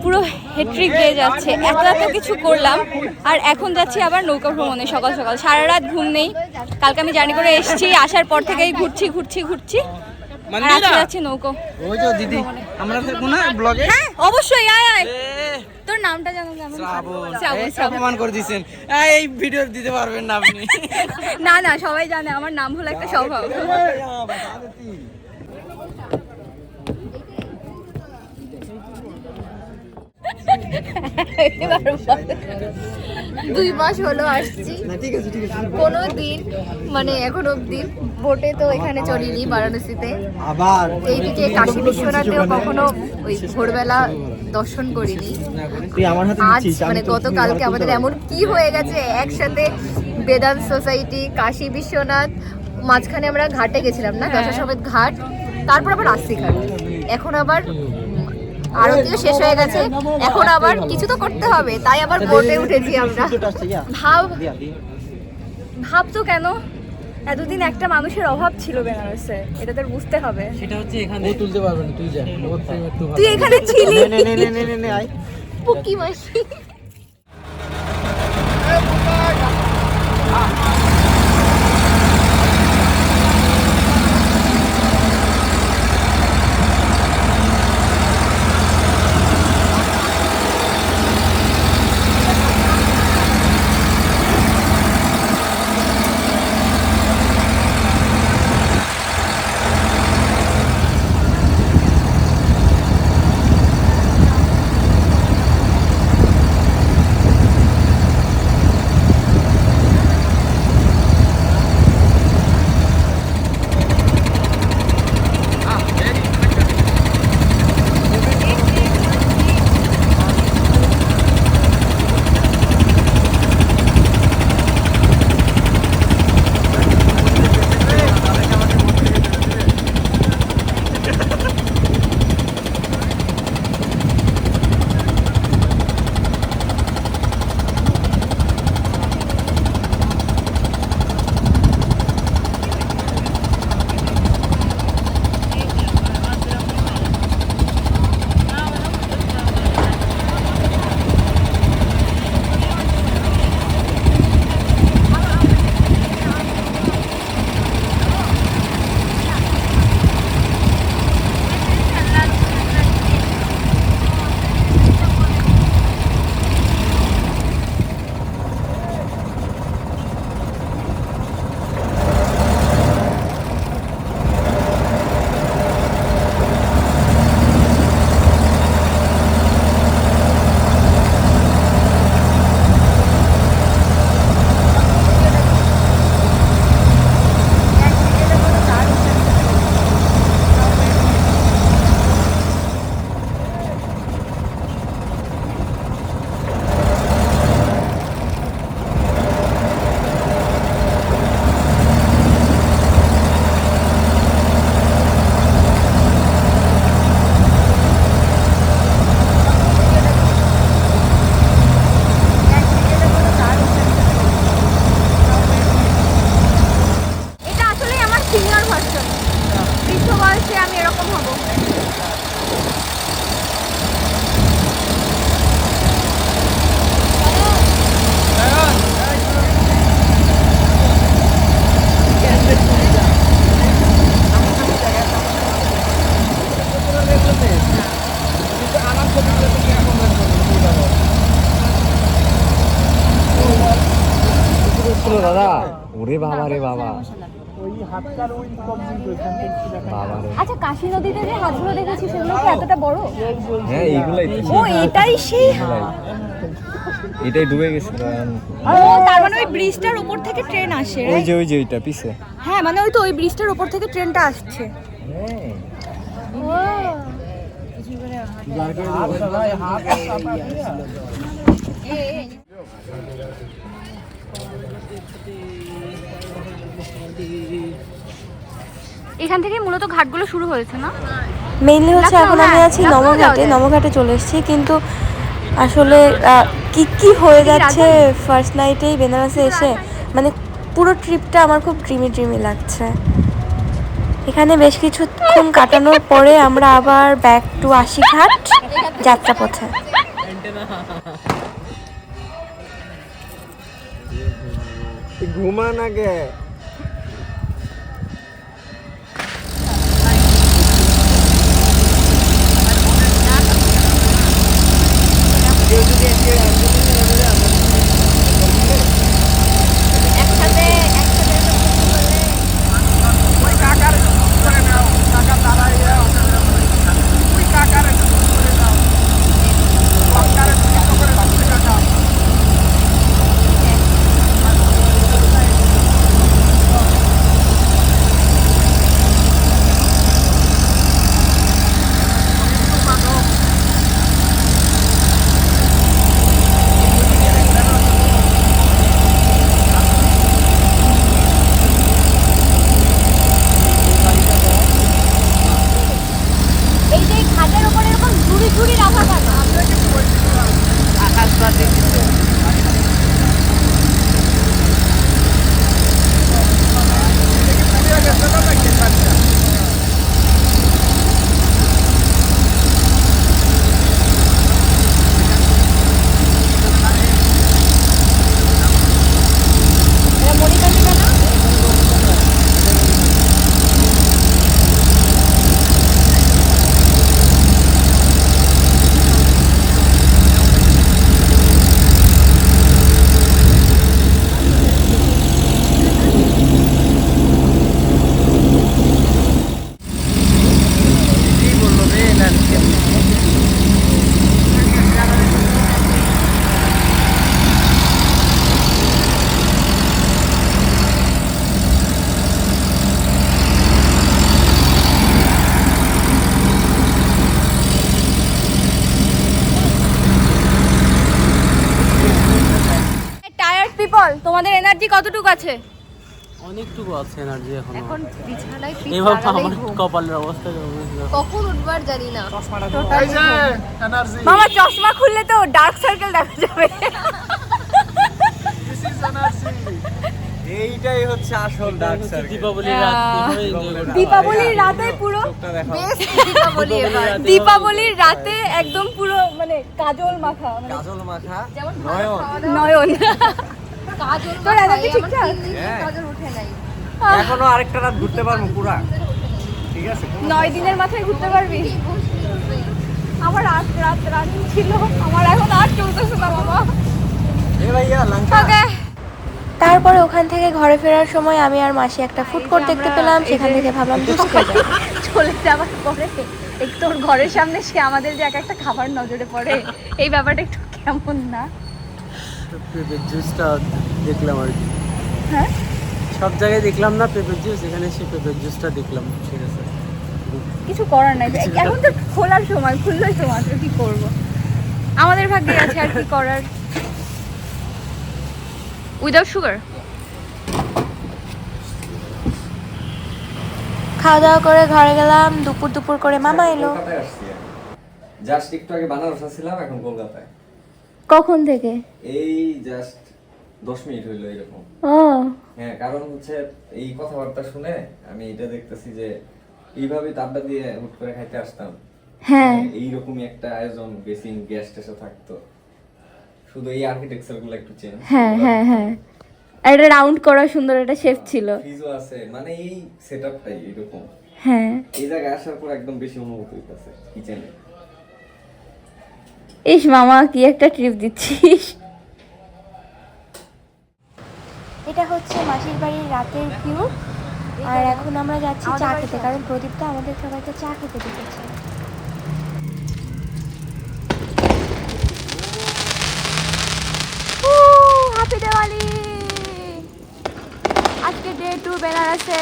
পুরো হেট্রিক দিয়ে যাচ্ছে, এত এত কিছু করলাম আর এখন যাচ্ছি আবার নৌকা ভ্রমণে। সকাল সকাল সারা রাত ঘুম নেই, কালকে আমি জার্নি করে এসেছি, আসার পর থেকেই ঘুরছি ঘুরছি ঘুরছি আর আজকে যাচ্ছি নৌকো। ওই যে দিদি আমরা থাকবো না ব্লগে? হ্যাঁ অবশ্যই, আয় আয়। তোর নামটা জানো? শ্রাবণ। অপমান করে দিয়েছেন, এই ভিডিও দিতে পারবেন না আপনি। না না সবাই জানে আমার নাম হলো একটা স্বভাব। দুই মাস হলো আসছি, কোনো দিন মানে এখন অব্দি বোটে তো এখানে চলিনি বারাণসীতে, আবার এইদিকে কাশী বিশ্বনাথেও কখনো ওই ভোরবেলা দর্শন করিনি। আজ মানে গতকালকে আমাদের এমন কি হয়ে গেছে, একসাথে বেদান্ত সোসাইটি, কাশী বিশ্বনাথ, মাঝখানে আমরা ঘাটে গেছিলাম না, দশাশ্বমেধ ঘাট, তারপর আবার আস্তি ঘাট, এখন আবার আরতিও শেষ হয়ে গেছে, এখন আবার কিছু তো করতে হবে, তাই আবার বোটে উঠেছি আমরা। ভাব তো কেন, এতদিন একটা মানুষের অভাব ছিল বেনারসে, এটা তোর বুঝতে হবে। সেটা হচ্ছে এখানে ও তুলতে পারবে না, তুই যা, তুই এখানে ছিলি। নে আয় পুকি মাসি। ছিল দাদা? ওরে বাবা রে বাবা, আচ্ছা, কাশী নদীতে যে হাতগুলো দেখেছি সেগুলো কি এতটা বড়? হ্যাঁ এইগুলাই তো, ও এটাই সেই এটাই ডুবে গেছিল। ও তার মানে ওই ব্রিজটার উপর থেকে ট্রেন আসে। ওই যে ওইটা পিছে। হ্যাঁ মানে ওই তো ওই ব্রিজটার উপর থেকে ট্রেনটা আসছে। এখান থেকে মূলত ঘাটগুলো শুরু হয়েছে না? মেইনলি হচ্ছে এখন আমি আছি নমঘাটে, নমঘাটে চলে এসেছি, কিন্তু আসলে কি হয়ে যাচ্ছে ফার্স্ট নাইটেই বেনারসে এসে, মানে পুরো ট্রিপটা আমার খুব ড্রিমি লাগছে। এখানে বেশ কিছুক্ষণ কাটানোর পরে আমরা আবার ব্যাক টু আশিঘাট যাত্রাপথে। ঘুমান আগে। এই যে ঘাটের উপর এরকম ঝুড়ি ঝুড়ি রাখা থাকে। তোমাদের এনার্জি কতটুকু আছে? অনেকটুকু আছে এনার্জি এখন। এখন বিছানায় এভাবে আমার কপালের অবস্থা কখন উঠবার জানি না। মামা চশমা খুললে তো ডার্ক সার্কেল দেখা যাবে। এইটাই হচ্ছে আসল ডার্ক সার্কেল। দীপাবলির রাতে পুরো দীপাবলির রাতে একদম পুরো মানে কাজল মাখা, যেমন নয়ন কাজল তোর এনার্জি ঠিকঠাক? কাজল উঠে নাই এখনো আরেকটা রাত ঘুরতে পারবো পুরা, ঠিক আছে? 9 দিনের মাথায় ঘুরতে পারবি? আমার রাত রানিং ছিল, আমার এখন আর চলতেছে না বাবা। এ ভাইয়া লঙ্কা। তারপরে ওখান থেকে ঘরে ফেরার সময় আমি আর মাসি একটা ফুড কোর্ট দেখতে পেলাম, সেখান থেকে ভাবলাম জুস খেয়ে যাই। চলে যাওয়ার পরে একটু ওর ঘরের সামনে সে আমাদের যে একটা খাবার নজরে পড়ে, এই ব্যাপারটা একটু কেমন না? পেঁপের জুসটা দেখলাম আর কি। হ্যাঁ সব জায়গায় দেখলাম না পেঁপের জুস, এখানে সে পেঁপের জুসটা দেখলাম। ঠিক আছে, কিছু করার নাই, এখন তো খোলার সময়, খুললেই তো মাত্র কি করব, আমাদের ভাগ্যে আছে আর কি করার। Without sugar. খাওয়া দাওয়া করে ঘরে গেলাম, দুপুর করে মামা এলো। জাস্ট একটু আগে বানারসে ছিলাম, এখন কলকাতায়। কখন থেকে? এই জাস্ট 10 মিনিট হইলো এরকম। ও হ্যাঁ, কারণ হচ্ছে এই কথাবার্তা শুনে আমি এটা দেখতেছি যে এইভাবে আড্ডা দিয়ে হুট করে খাইতে আসতাম। হ্যাঁ এইরকমই একটা আয়োজন, বেসিং গেস্ট এসে থাকতো, শুধু এই আর্কিটেকচার গুলো একটু চেঞ্জ। হ্যাঁ হ্যাঁ হ্যাঁ, একটা রাউন্ড করা সুন্দর একটা শেপ ছিল। ফ্রিজও আছে, মানে এই সেটআপটাই এরকম। হ্যাঁ, এই জায়গায় আসার পর একদম বেশি অনুভূতি হইতাছে কিচেনে। ইস মামা কি একটা ট্রিপ দিচ্ছিস। এটা হচ্ছে মাসির বাড়ির রাতের ভিউ। আর এখন আমরা যাচ্ছি চা খেতে, কারণ প্রদীপটা আমাদের সবাইকে চা খেতে দিতেছে। হ্যাপি দিওয়ালি! আজকে ডে 2 বেনারসে।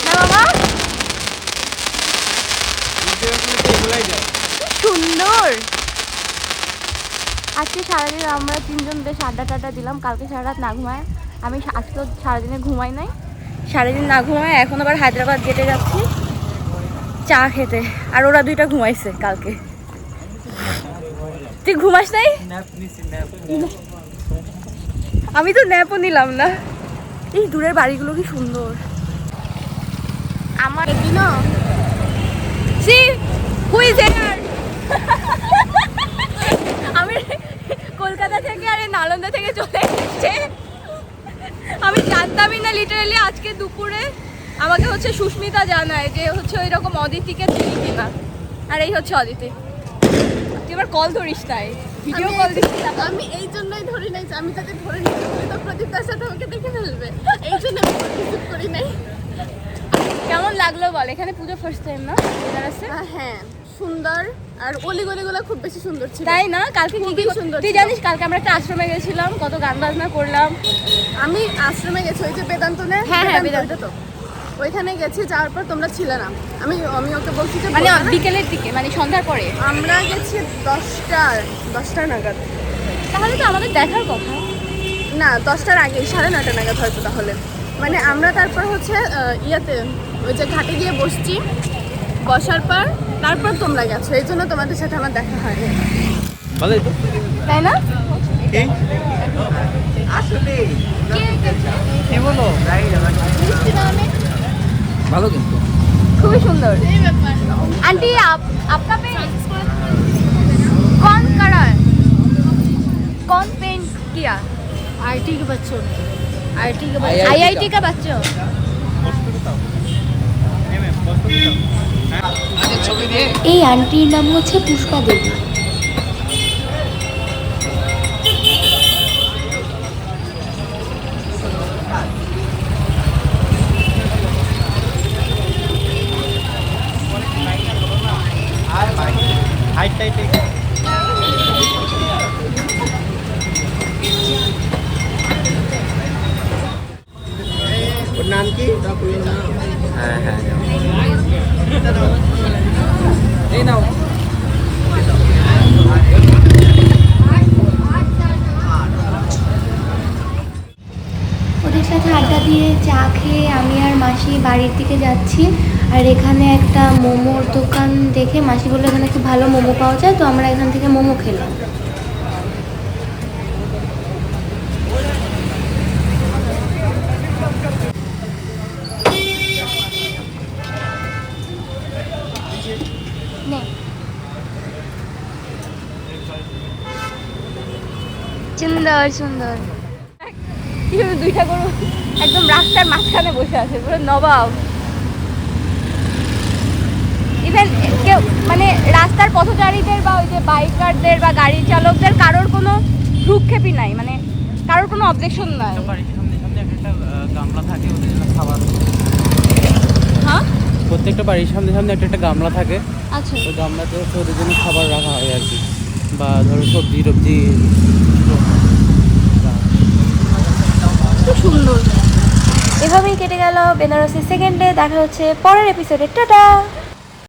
না বাবা, সুন্দর। আজকে সারাদিন আমরা 3 জন বেশ আড্ডা দিলাম। কালকে সারা রাত না ঘুমায়, আমি আজকে সারাদিনে ঘুমাই নাই, সারাদিন না ঘুমায়। এখন আবার হায়দ্রাবাদ গেটে যাচ্ছি চা খেতে। আর ওরা 2টা ঘুমাইছে কালকে। তুই ঘুমাস নাই? আমি তো ন্যাপও নিলাম না। এই দূরের বাড়িগুলো কি সুন্দর। আমার আমি কলকাতা থেকে আর নালন্দা থেকে চলে এসেছে। আমি জানতামই না লিটারালি। আজকে দুপুরে আমাকে হচ্ছে সুস্মিতা জানায় যে হচ্ছে ওই রকম অদিতিকে চিনি কিনা। আর এই হচ্ছে অদিতি। তুই এবার কল ধরিস তাই, ভিডিও কল দিস। আমি এই জন্যই ধরি নাই, আমি তাকে ধরে নিতে পারি তো প্রদীপ তার সাথে আমাকে দেখে ফেলবে, এই জন্য আমি রিসিভ করি নাই। কেমন লাগলো বল? এখানে পুজো ফার্স্ট টাইম না বেনারসে? হ্যাঁ সুন্দর, আর অলিগলিগুলো খুব বেশি সুন্দর ছিল, তাই না? কালকে কি সুন্দর। তুই জানিস কালকে আমরা একটা আশ্রমে গেছিলাম, কত গান বাজনা করলাম। আমি আশ্রমে গেছি ওই যে বেদান্তনে। হ্যাঁ বেদান্ত তো ওইখানে গেছি, যাওয়ার পর তোমরা ছিলে না। আমি ওকে বলছি যে মানে বিকেলের দিকে, মানে সন্ধ্যার পরে আমরা গেছি 10টা নাগাদ। তাহলে তো আমাদের দেখার কথা না, 10টার আগে 9:30 নাগাদ হয়তো। তাহলে মানে আমরা তারপর হচ্ছে ইয়াতে ওই যে ঘাটে গিয়ে বসছি, বসার পর তারপর তোমরা গেছো, এই জন্য তোমাদের সাথে আমার দেখা হয়নি, তাই না? ভালো কিন্তু খুবই সুন্দর। आंटी आपका पेंट कौन करा है? कौन पेंट किया? आईटी के बच्चों ने, आईआईटी का बच्चों। এই আন্টির নাম হচ্ছে পুষ্পা দেবী। ওর নাম কি? হ্যাঁ এই নাও। ওদের সাথে আড্ডা দিয়ে চা খেয়ে আমি আর মাসি বাড়ির দিকে যাচ্ছি। আর এখানে একটা মোমোর দোকান দেখে মাসি বললো এখানে খুব ভালো মোমো পাওয়া যায়, তো আমরা এখান থেকে মোমো খেলাম। সুন্দর সুন্দর। কিভাবে 2টা গরু একদম রাস্তার মাঝখানে বসে আছে, পুরো নবাব। ইভেন কেউ মানে রাস্তার পথচারীদের বা ওই যে বাইকারদের বা গাড়ি চালকদের কারোর কোনো ভ্রুক্ষেপই নাই, মানে কারোর কোনো অবজেকশন নাই। গামলা থাকে ওদের জন্য খাবার। হ্যাঁ, প্রত্যেকটা বাড়ির সামনে একটা গামলা থাকে। আচ্ছা, ওই গামলাতে হচ্ছে ওদের জন্য খাবার রাখা হয় আর কি, বা ধরো সবজি টবজি। খুব সুন্দর। এভাবেই কেটে গেল বেনারসি সেকেন্ড ডে। দেখা হচ্ছে পরের এপিসোডে। টাটা।